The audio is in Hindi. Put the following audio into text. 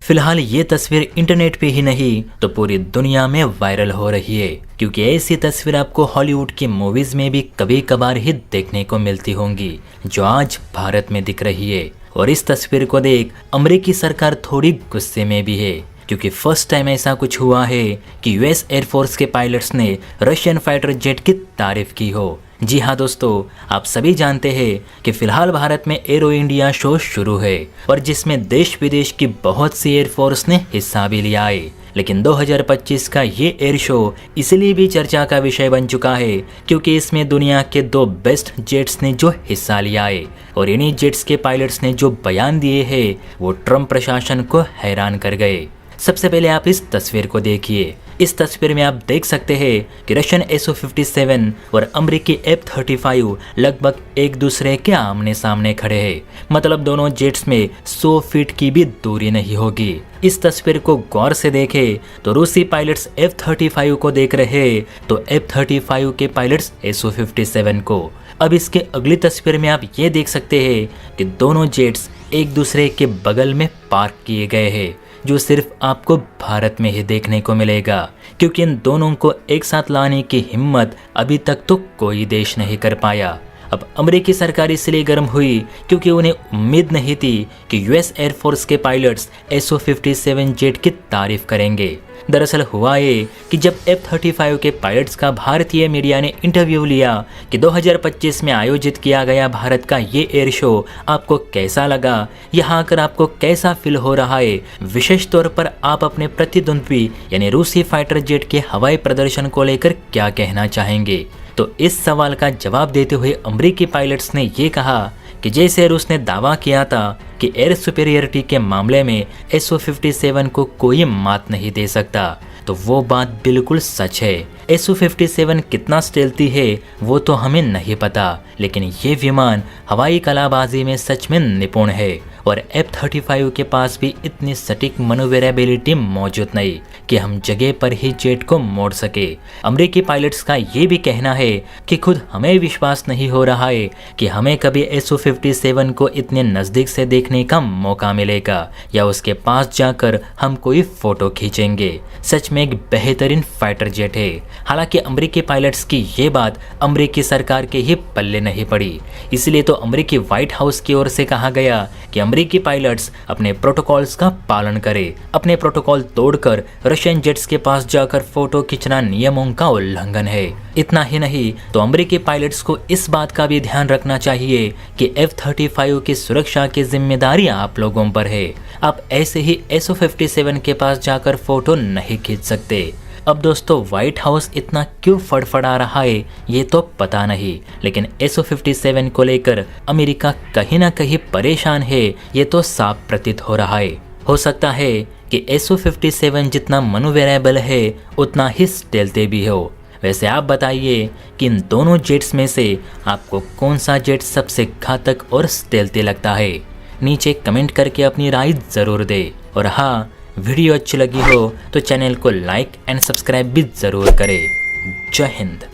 फिलहाल ये तस्वीर इंटरनेट पे ही नहीं तो पूरी दुनिया में वायरल हो रही है, क्योंकि ऐसी तस्वीर आपको हॉलीवुड की मूवीज में भी कभी कभार ही देखने को मिलती होंगी, जो आज भारत में दिख रही है। और इस तस्वीर को देख अमेरिकी सरकार थोड़ी गुस्से में भी है, क्योंकि फर्स्ट टाइम ऐसा कुछ हुआ है कि यूएस एयरफोर्स के पायलट्स ने रशियन फाइटर जेट की तारीफ की हो। जी हाँ दोस्तों, आप सभी जानते हैं कि फिलहाल भारत में एरो इंडिया शो शुरू है और जिसमें देश विदेश की बहुत सी एयरफोर्स ने हिस्सा भी लिया है। लेकिन 2025 का ये एयर शो इसलिए भी चर्चा का विषय बन चुका है क्योंकि इसमें दुनिया के 2 बेस्ट जेट्स ने जो हिस्सा लिया है और इन्हीं जेट्स के पायलट्स ने जो बयान दिए हैं वो ट्रम्प प्रशासन को हैरान कर गए। सबसे पहले आप इस तस्वीर को देखिए। इस तस्वीर में आप देख सकते हैं कि रशियन SU-57 और अमेरिकी F-35 लगभग एक दूसरे के आमने सामने खड़े हैं, मतलब दोनों जेट्स में 100 फीट की भी दूरी नहीं होगी। इस तस्वीर को गौर से देखें तो रूसी पायलट्स F-35 को देख रहे हैं तो F-35 के पायलट्स SU-57 को। अब इसके अगली तस्वीर में आप ये देख सकते हैं कि दोनों जेट्स एक दूसरे के बगल में पार्क किए गए हैं, जो सिर्फ आपको भारत में ही देखने को मिलेगा, क्योंकि इन दोनों को एक साथ लाने की हिम्मत अभी तक तो कोई देश नहीं कर पाया। अब अमेरिकी सरकार इसलिए गर्म हुई क्योंकि उन्हें उम्मीद नहीं थी कि यूएस एयरफोर्स के पायलट्स SU-57 जेट की तारीफ करेंगे। दरअसल हुआ ये कि जब F-35 के पायलट्स का भारतीय मीडिया ने इंटरव्यू लिया कि 2025 में आयोजित किया गया भारत का ये एयर शो आपको कैसा लगा, यहाँ आकर आपको कैसा फील हो रहा है, विशेष तौर पर आप अपने प्रतिद्वंद्वी यानी रूसी फाइटर जेट के हवाई प्रदर्शन को लेकर क्या कहना चाहेंगे। तो इस सवाल का जवाब देते हुए अमेरिकी पायलट्स ने ये कहा कि जैसे रूस ने दावा किया था कि एयर सुपेरियरिटी के मामले में SU-57 को कोई मात नहीं दे सकता, तो वो बात बिल्कुल सच है। SU-57 कितना स्टेल्थी है वो तो हमें नहीं पता, लेकिन ये विमान हवाई कलाबाजी में सच में निपुण है और F-35 के पास भी इतनी सटीक मनोवेरेबिलिटी मौजूद नहीं कि हम जगह पर ही जेट को मोड़ सके। अमेरिकी पायलट्स का ये भी कहना है कि खुद हमें विश्वास नहीं हो रहा है कि हमें कभी SU-57 को इतने नज़दीक से देखने का मौका मिलेगा या उसके पास जाकर हम कोई फोटो खींचेंगे। सच में एक बेहतरीन फाइटर जेट है। हालांकि अमेरिकी पायलट्स की ये बात अमेरिकी सरकार के ही पल्ले नहीं पड़ी, इसलिए तो अमेरिकी व्हाइट हाउस की ओर से कहा गया कि अमेरिकी पायलट्स अपने प्रोटोकॉल्स का पालन करें। अपने प्रोटोकॉल तोड़कर रशियन जेट्स के पास जाकर फोटो खींचना नियमों का उल्लंघन है। इतना ही नहीं तो अमेरिकी पायलट्स को इस बात का भी ध्यान रखना चाहिए कि F-35 की सुरक्षा की जिम्मेदारी आप लोगों पर है। आप ऐसे ही SU-57 के पास जाकर फोटो नहीं खींच सकते। अब दोस्तों, व्हाइट हाउस इतना क्यों फड़फड़ा रहा है ये तो पता नहीं, लेकिन SU-57 को लेकर अमेरिका कहीं ना कहीं परेशान है ये तो साफ प्रतीत हो रहा है। हो सकता है कि SU-57 जितना मनोवेरेबल है उतना ही स्टेल्थी भी हो। वैसे आप बताइए कि इन दोनों जेट्स में से आपको कौन सा जेट सबसे घातक और स्टेल्थी लगता है? नीचे कमेंट करके अपनी राय ज़रूर दे। और हाँ, वीडियो अच्छी लगी हो तो चैनल को लाइक एंड सब्सक्राइब भी ज़रूर करें। जय हिंद।